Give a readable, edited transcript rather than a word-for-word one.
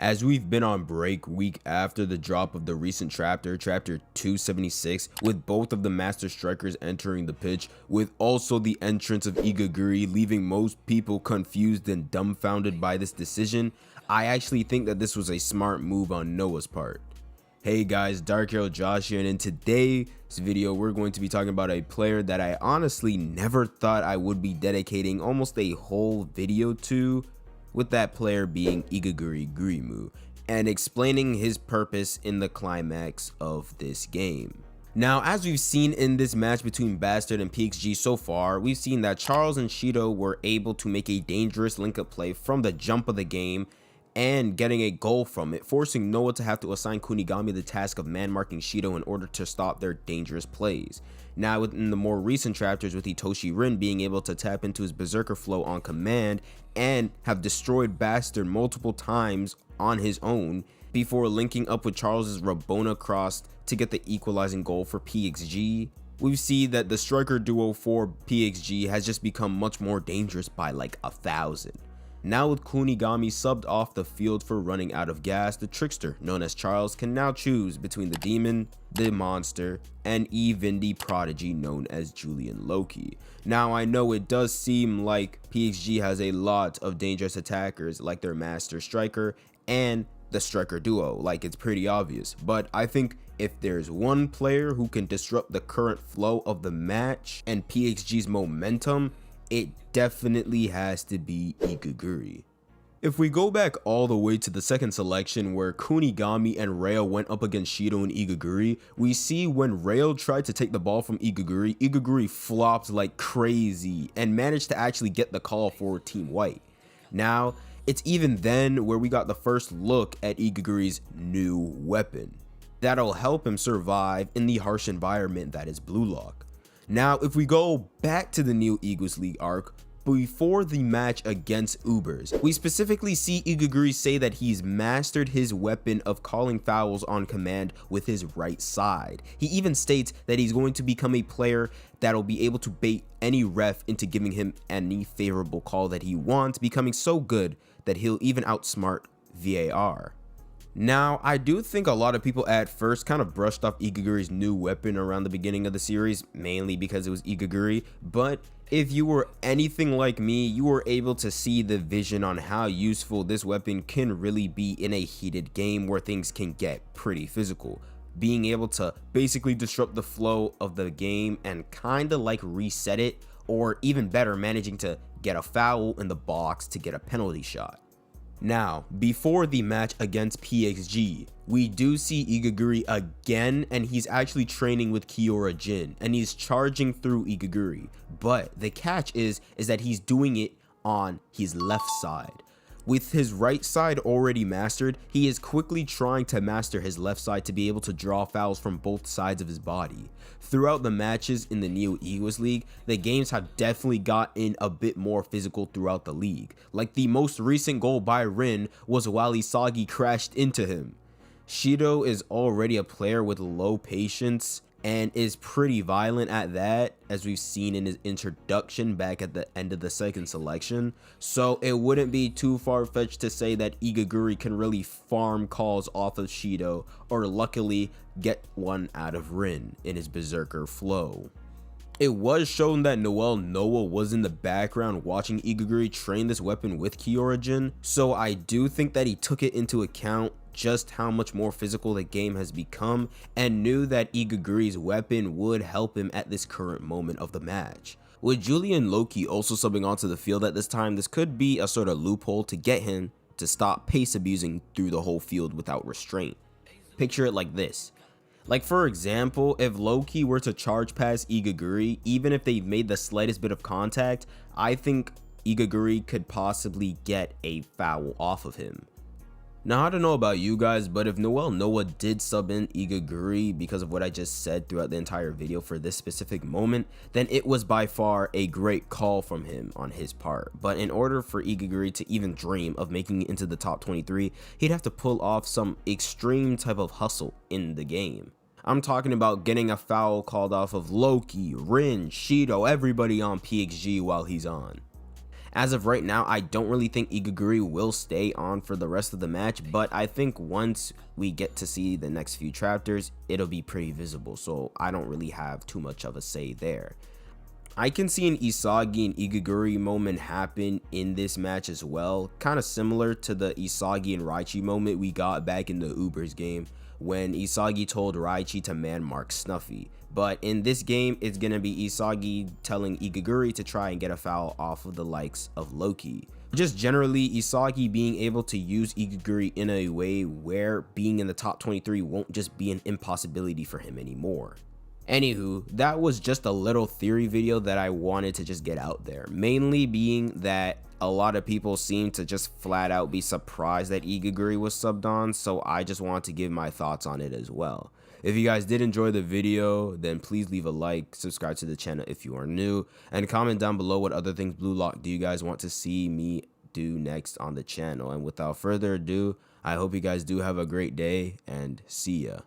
As we've been on break week after the drop of the recent chapter 276, with both of the master strikers entering the pitch, with also the entrance of Igauri leaving most people confused and dumbfounded by this decision, I actually think that this was a smart move on Noah's part. Hey guys, DarkheroJosh here, and in today's video we're going to be talking about a player that I honestly never thought I would be dedicating almost a whole video to, with that player being Igauri, and explaining his purpose in the climax of this game. Now, as we've seen in this match between Bastard and PXG so far, we've seen that Charles and Shido were able to make a dangerous link-up play from the jump of the game and getting a goal from it, forcing Noah to have to assign Kunigami the task of man-marking Shido in order to stop their dangerous plays. Now, within the more recent chapters, with Hitoshi Rin being able to tap into his Berserker flow on command and have destroyed Bastard multiple times on his own before linking up with Charles's Rabona cross to get the equalizing goal for PXG, we see that the striker duo for PXG has just become much more dangerous by like 1,000. Now with Kunigami subbed off the field for running out of gas, the trickster, known as Charles, can now choose between the demon, the monster, and even the prodigy known as Julian Loki. Now I know it does seem like PXG has a lot of dangerous attackers like their master striker and the striker duo, like it's pretty obvious, but I think if there's one player who can disrupt the current flow of the match and PXG's momentum, it definitely has to be Igauri. If we go back all the way to the second selection where Kunigami and Rayo went up against Shido and Igauri, we see when Rayo tried to take the ball from Igauri, Igauri flopped like crazy and managed to actually get the call for Team White. Now, it's even then where we got the first look at Igauri's new weapon that'll help him survive in the harsh environment that is Blue Lock. Now, if we go back to the new Eagles League arc, before the match against Ubers, we specifically see Igauri say that he's mastered his weapon of calling fouls on command with his right side. He even states that he's going to become a player that'll be able to bait any ref into giving him any favorable call that he wants, becoming so good that he'll even outsmart VAR. Now, I do think a lot of people at first kind of brushed off Igauri's new weapon around the beginning of the series, mainly because it was Igauri, but if you were anything like me, you were able to see the vision on how useful this weapon can really be in a heated game where things can get pretty physical. Being able to basically disrupt the flow of the game and kind of like reset it, or even better, managing to get a foul in the box to get a penalty shot. Now, before the match against PXG, we do see Igauri again, and he's actually training with Kiora Jin, and he's charging through Igauri. But the catch is that he's doing it on his left side. With his right side already mastered, he is quickly trying to master his left side to be able to draw fouls from both sides of his body. Throughout the matches in the Neo Eagles League, the games have definitely gotten a bit more physical throughout the league. Like the most recent goal by Rin was while Isagi crashed into him. Shido is already a player with low patience and is pretty violent at that, as we've seen in his introduction back at the end of the second selection, so it wouldn't be too far-fetched to say that Igauri can really farm calls off of Shido, or luckily get one out of Rin in his Berserker flow. It was shown that Noel Noah was in the background watching Igauri train this weapon with Kiora Jin, so I do think that he took it into account just how much more physical the game has become and knew that Igauri's weapon would help him at this current moment of the match. With Julian Loki also subbing onto the field at this time, this could be a sort of loophole to get him to stop pace abusing through the whole field without restraint. Picture it like this. Like, for example, if Loki were to charge past Igauri, even if they've made the slightest bit of contact, I think Igauri could possibly get a foul off of him. Now, I don't know about you guys, but if Noel Noah did sub in Igauri because of what I just said throughout the entire video for this specific moment, then it was by far a great call from him on his part. But in order for Igauri to even dream of making it into the top 23, he'd have to pull off some extreme type of hustle in the game. I'm talking about getting a foul called off of Loki, Rin, Shido, everybody on PXG while he's on. As of right now, I don't really think Igauri will stay on for the rest of the match, but I think once we get to see the next few chapters, it'll be pretty visible, so I don't really have too much of a say there. I can see an Isagi and Igauri moment happen in this match as well, kind of similar to the Isagi and Raichi moment we got back in the Ubers game when Isagi told Raichi to man mark Snuffy. But in this game, it's going to be Isagi telling Igauri to try and get a foul off of the likes of Loki. Just generally, Isagi being able to use Igauri in a way where being in the top 23 won't just be an impossibility for him anymore. Anywho, that was just a little theory video that I wanted to just get out there, mainly being that a lot of people seem to just flat out be surprised that Igauri was subbed on, so I just wanted to give my thoughts on it as well. If you guys did enjoy the video, then please leave a like, subscribe to the channel if you are new, and comment down below what other things Blue Lock do you guys want to see me do next on the channel. And without further ado, I hope you guys do have a great day, and see ya.